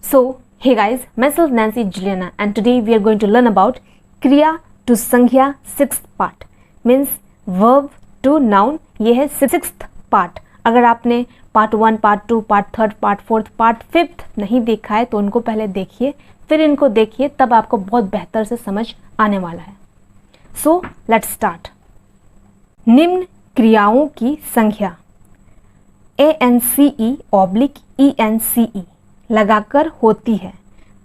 So, hey guys, myself Nancy Juliana and today we are going to learn about Kriya to Sankhya 6th part means verb to noun. ये है 6th part. अगर आपने part 1, part 2, part 3, part 4, part 5 नहीं देखा है तो उनको पहले देखिए, फिर इनको देखिए, तब आपको बहुत बेहतर से समझ आने वाला है. So let's start. निम्न क्रियाओं की संख्या ANCE/ENCE लगाकर होती है.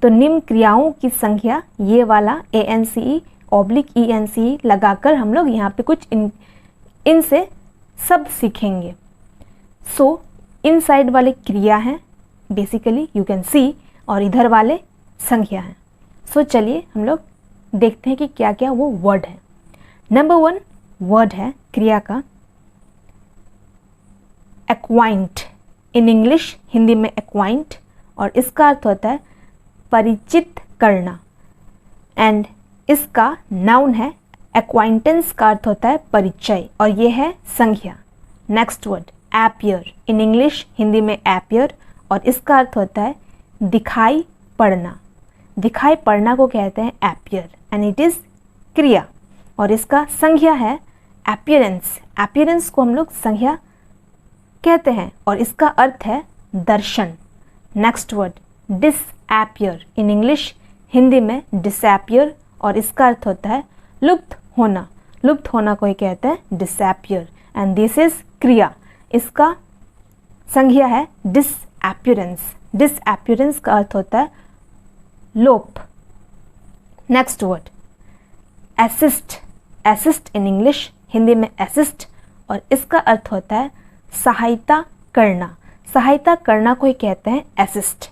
तो निम्न क्रियाओं की संख्या ये वाला ANCE/ENCE लगाकर हम लोग यहाँ पे कुछ इनसे सब सीखेंगे. सो इन साइड वाले क्रिया हैं बेसिकली यू कैन सी, और इधर वाले संख्या हैं. सो चलिए हम लोग देखते हैं कि क्या क्या वो वर्ड है. नंबर 1 वर्ड है क्रिया का एक्वाइंट. इन इंग्लिश, हिंदी में एक्वाइंट, और इसका अर्थ होता है परिचित करना. एंड इसका नाउन है एक्वाइंटेंस का अर्थ होता है परिचय, और ये है संख्या. Next word appear. इन इंग्लिश, हिंदी में एपियर, और इसका अर्थ होता है दिखाई पड़ना. दिखाई पड़ना को कहते हैं एपियर एंड इट इज़ क्रिया, और इसका संज्ञा है एपियरेंस. एपियरेंस को हम लोग संज्ञा कहते हैं और इसका अर्थ है दर्शन. Next word disappear. In English, Hindi में डिसएपियर, और इसका अर्थ होता है लुप्त होना. लुप्त होना को ही कहते हैं डिसएपियर एंड दिस इज क्रिया. इसका संज्ञा है डिसएपियरेंस. डिसएपियरेंस का अर्थ होता है लोप. Next word assist. Assist in English, Hindi में असिस्ट, और इसका अर्थ होता है सहायता करना. सहायता करना को ही कहते हैं असिस्ट.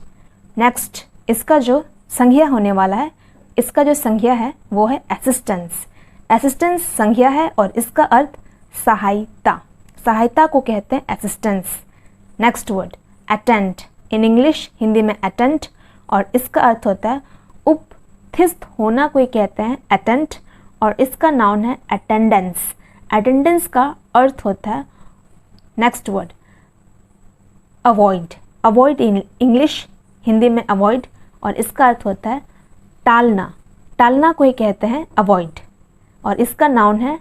नेक्स्ट इसका जो संज्ञा होने वाला है, इसका जो संज्ञा है वो है असिस्टेंस. असिस्टेंस संज्ञा है और इसका अर्थ सहायता. सहायता को कहते हैं असिस्टेंस. Next word attend. इन इंग्लिश, हिंदी में अटेंड, और इसका अर्थ होता है उपस्थित होना को ही कहते हैं अटेंड, और इसका नाउन है अटेंडेंस. अटेंडेंस का अर्थ होता है next word avoid. Avoid in English, Hindi में अवॉइड, और इसका अर्थ होता है टालना. टालना को ही कहते हैं अवॉइड, और इसका नाउन है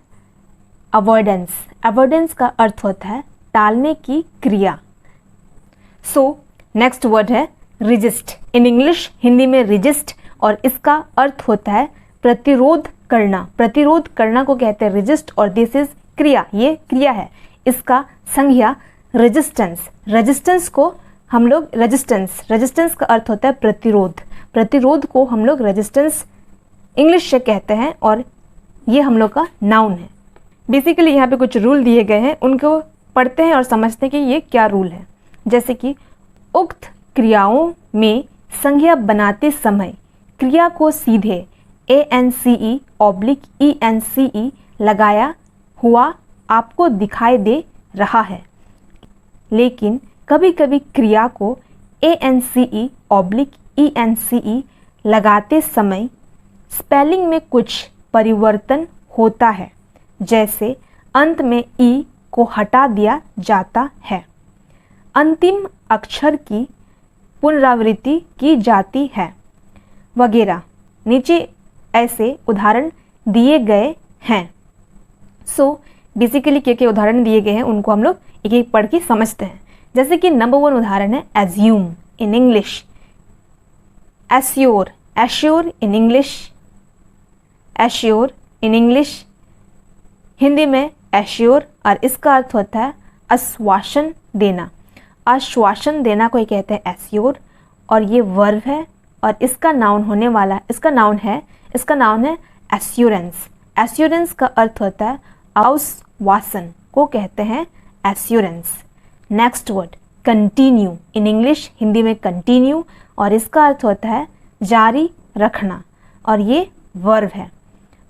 अवॉइडेंस. अवॉइडेंस का अर्थ होता है टालने की क्रिया. सो नेक्स्ट वर्ड है रिजिस्ट. इन इंग्लिश, हिंदी में रिजिस्ट, और इसका अर्थ होता है प्रतिरोध करना. प्रतिरोध करना को कहते हैं रिजिस्ट, और दिस इज क्रिया. ये क्रिया है. इसका संज्ञा रेजिस्टेंस. रेजिस्टेंस को हम लोग रेजिस्टेंस का अर्थ होता है प्रतिरोध. प्रतिरोध को हम लोग रेजिस्टेंस इंग्लिश से कहते हैं, और ये हम लोग का नाउन है. बेसिकली यहाँ पे कुछ रूल दिए गए हैं, उनको पढ़ते हैं और समझते हैं कि ये क्या रूल है. जैसे कि उक्त क्रियाओं में संज्ञा बनाते समय क्रिया को सीधे ANCE/ENCE लगाया हुआ आपको दिखाई दे रहा है, लेकिन कभी कभी क्रिया को ANCE/ENCE लगाते समय स्पेलिंग में कुछ परिवर्तन होता है, जैसे अंत में ई को हटा दिया जाता है, अंतिम अक्षर की पुनरावृत्ति की जाती है, वगैरह. नीचे ऐसे उदाहरण दिए गए हैं. सो बेसिकली क्या उदाहरण दिए गए हैं उनको हम लोग एक एक पढ़ के समझते हैं. जैसे कि नंबर 1 उदाहरण है assume. In English assure. Assure in English, assure in English, Hindi में एश्योर, और इसका अर्थ होता है आश्वासन देना. आश्वासन देना को ही कहते हैं एश्योर, और ये वर्ब है, और इसका नाउन होने वाला, इसका नाउन है एश्योरेंस. एश्योरेंस का अर्थ होता है आश्वासन को कहते हैं एश्योरेंस. Next word continue. इन इंग्लिश, हिंदी में कंटिन्यू, और इसका अर्थ होता है जारी रखना, और ये वर्ब है,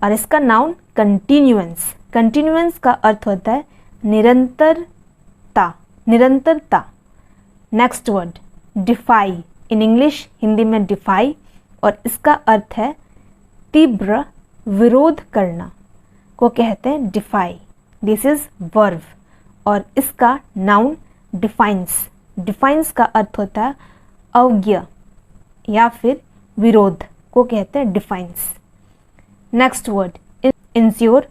और इसका नाउन कंटिन्यूएंस. कंटिन्यूएंस का अर्थ होता है निरंतरता. निरंतरता. Next word defy. In English, Hindi में डिफाई, और इसका अर्थ है तीव्र विरोध करना को कहते हैं डिफाई. दिस इज वर्ब, और इसका नाउन डिफाइंस. डिफाइंस का अर्थ होता है अवज्ञा. या फिर विरोध को कहते हैं defines. Next word ensure,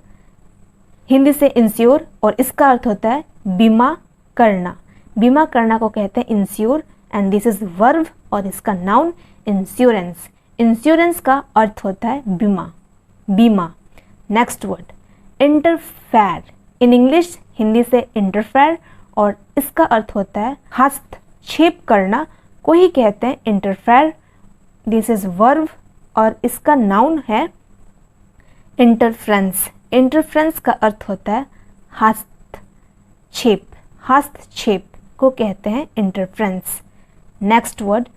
Hindi से इंश्योर और इसका अर्थ होता है बीमा करना। बीमा करना को कहते हैं ensure and this is verb और इसका नाउन इंश्योरेंस। इंश्योरेंस का अर्थ होता है बीमा, बीमा। नेक्स्ट वर्ड इंटरफेयर, इन इंग्लिश हिंदी से इंटरफेयर और इसका अर्थ होता है हस्तक्षेप करना को ही कहते हैं इंटरफेयर। दिस इज वर्ब और इसका नाउन है इंटरफ्रेंस। इंटरफ्रेंस का अर्थ होता है हस्तक्षेप, हस्तक्षेप को कहते हैं इंटरफ्रेंस। नेक्स्ट वर्ड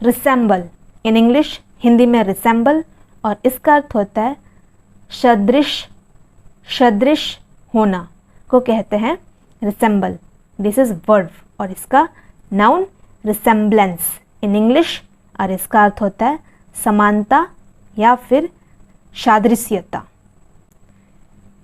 रिसेंबल, इन इंग्लिश हिंदी में रिसेंबल और इसका अर्थ होता है सदृश, सदृश होना को कहते हैं रिसेंबल। दिस इज वर्ब और इसका नाउन रिसेम्बलेंस इन इंग्लिश और इसका अर्थ होता है समानता या फिर सादृश्यता।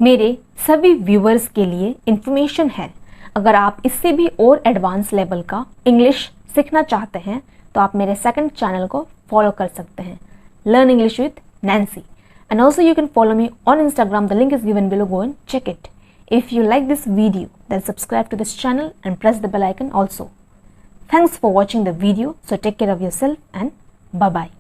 मेरे सभी व्यूअर्स के लिए इन्फॉर्मेशन है, अगर आप इससे भी और एडवांस लेवल का इंग्लिश सीखना चाहते हैं तो आप मेरे सेकंड चैनल को फॉलो कर सकते हैं, learn English with Nancy, and also you can follow me on Instagram, the link is given below, go and check it. If you like this video, then subscribe to this channel and press the bell icon also. Thanks for watching the video. So take care of yourself and bye-bye.